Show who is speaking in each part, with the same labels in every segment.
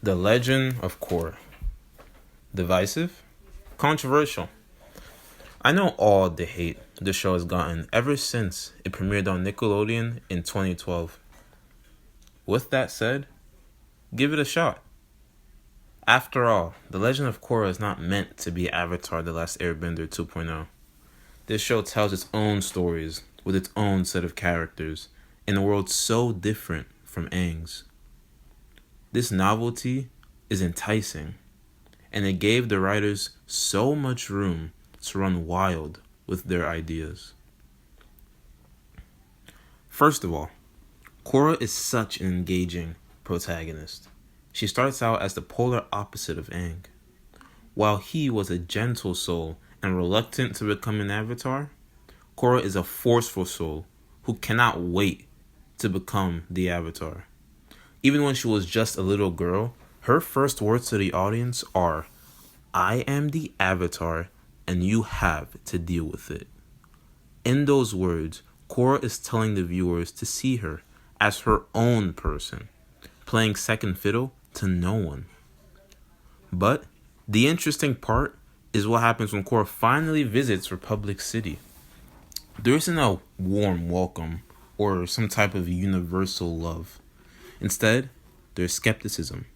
Speaker 1: The Legend of Korra. Divisive? Controversial. I know all the hate the show has gotten ever since it premiered on Nickelodeon in 2012. With that said, give it a shot. After all, The Legend of Korra is not meant to be Avatar The Last Airbender 2.0. This show tells its own stories with its own set of characters in a world so different from Aang's. This novelty is enticing, and it gave the writers so much room to run wild with their ideas. First of all, Korra is such an engaging protagonist. She starts out as the polar opposite of Aang. While he was a gentle soul and reluctant to become an avatar, Korra is a forceful soul who cannot wait to become the avatar. Even when she was just a little girl, her first words to the audience are, "I am the avatar and you have to deal with it." In those words, Korra is telling the viewers to see her as her own person, playing second fiddle to no one. But the interesting part is what happens when Korra finally visits Republic City. There isn't a warm welcome or some type of universal love. Instead, there's skepticism,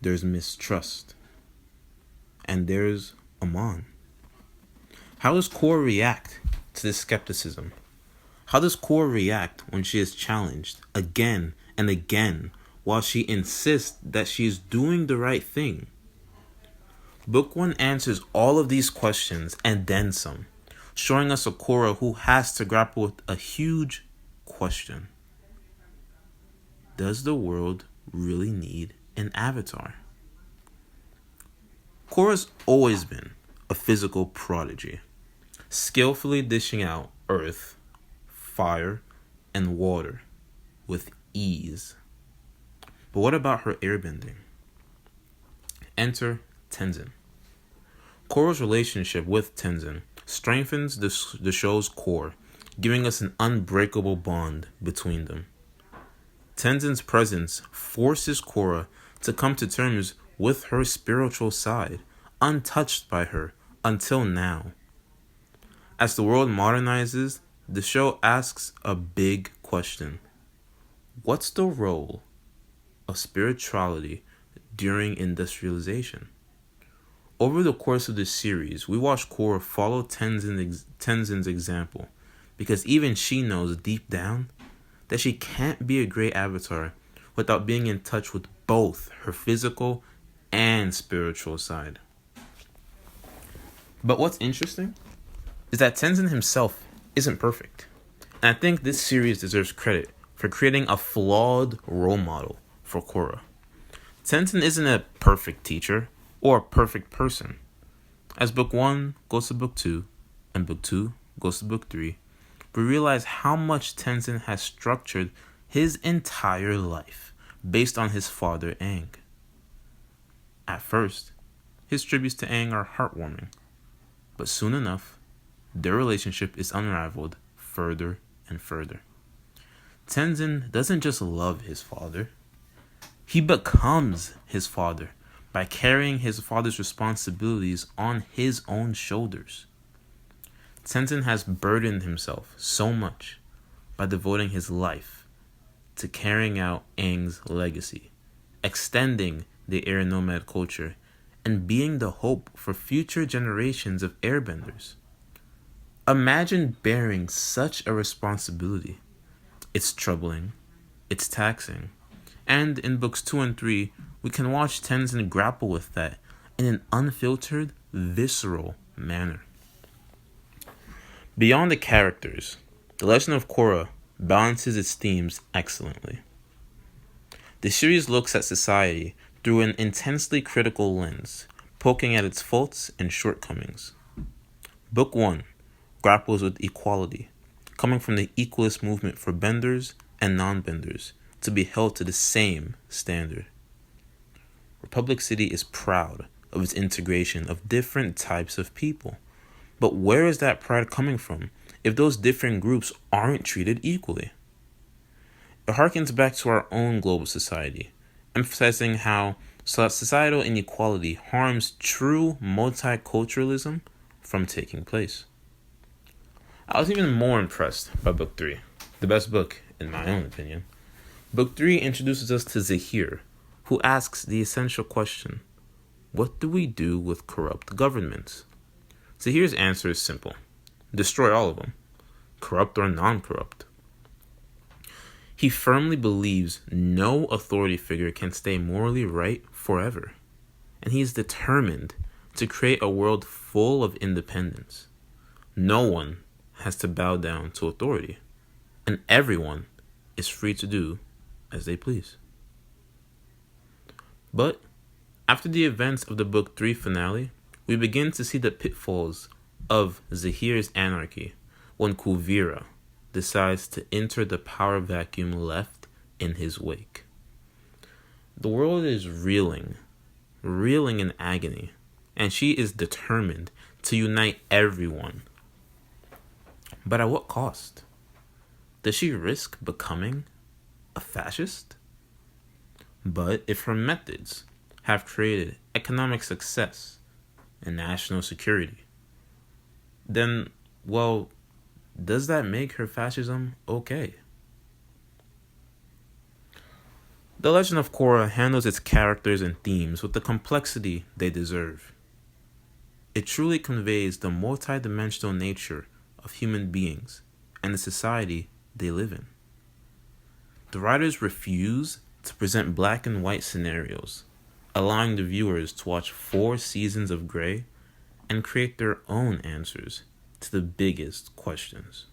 Speaker 1: there's mistrust, and there's Amon. How does Korra react to this skepticism? How does Korra react when she is challenged again and again while she insists that she is doing the right thing? Book 1 answers all of these questions and then some, showing us a Korra who has to grapple with a huge question. Does the world really need an avatar? Korra's always been a physical prodigy, skillfully dishing out earth, fire, and water with ease. But what about her airbending? Enter Tenzin. Korra's relationship with Tenzin strengthens the show's core, giving us an unbreakable bond between them. Tenzin's presence forces Korra to come to terms with her spiritual side, untouched by her until now. As the world modernizes, the show asks a big question. What's the role of spirituality during industrialization? Over the course of this series, we watch Korra follow Tenzin's example, because even she knows deep down that she can't be a great avatar without being in touch with both her physical and spiritual side. But what's interesting is that Tenzin himself isn't perfect. And I think this series deserves credit for creating a flawed role model for Korra. Tenzin isn't a perfect teacher or a perfect person. As book 1 goes to book 2 and book 2 goes to book 3, we realize how much Tenzin has structured his entire life based on his father Aang. At first, his tributes to Aang are heartwarming, but soon enough, their relationship is unraveled further and further. Tenzin doesn't just love his father, he becomes his father by carrying his father's responsibilities on his own shoulders. Tenzin has burdened himself so much by devoting his life to carrying out Aang's legacy, extending the air nomad culture, and being the hope for future generations of airbenders. Imagine bearing such a responsibility. It's troubling, it's taxing, and in books 2 and 3, we can watch Tenzin grapple with that in an unfiltered, visceral manner. Beyond the characters, The Legend of Korra balances its themes excellently. The series looks at society through an intensely critical lens, poking at its faults and shortcomings. Book 1 grapples with equality, coming from the equalist movement for benders and non-benders to be held to the same standard. Republic City is proud of its integration of different types of people. But where is that pride coming from if those different groups aren't treated equally? It harkens back to our own global society, emphasizing how so that societal inequality harms true multiculturalism from taking place. I was even more impressed by Book 3, the best book, in my own opinion. Book 3 introduces us to Zahir, who asks the essential question, what do we do with corrupt governments? Zahir's answer is simple. Destroy all of them, corrupt or non-corrupt. He firmly believes no authority figure can stay morally right forever, and he is determined to create a world full of independence. No one has to bow down to authority, and everyone is free to do as they please. But after the events of the Book 3 finale, we begin to see the pitfalls of Zahir's anarchy when Kuvira decides to enter the power vacuum left in his wake. The world is reeling in agony, and she is determined to unite everyone. But at what cost? Does she risk becoming a fascist? But if her methods have created economic success and national security, then, well, does that make her fascism okay? The Legend of Korra handles its characters and themes with the complexity they deserve. It truly conveys the multidimensional nature of human beings and the society they live in. The writers refuse to present black and white scenarios, allowing the viewers to watch 4 seasons of Grey and create their own answers to the biggest questions.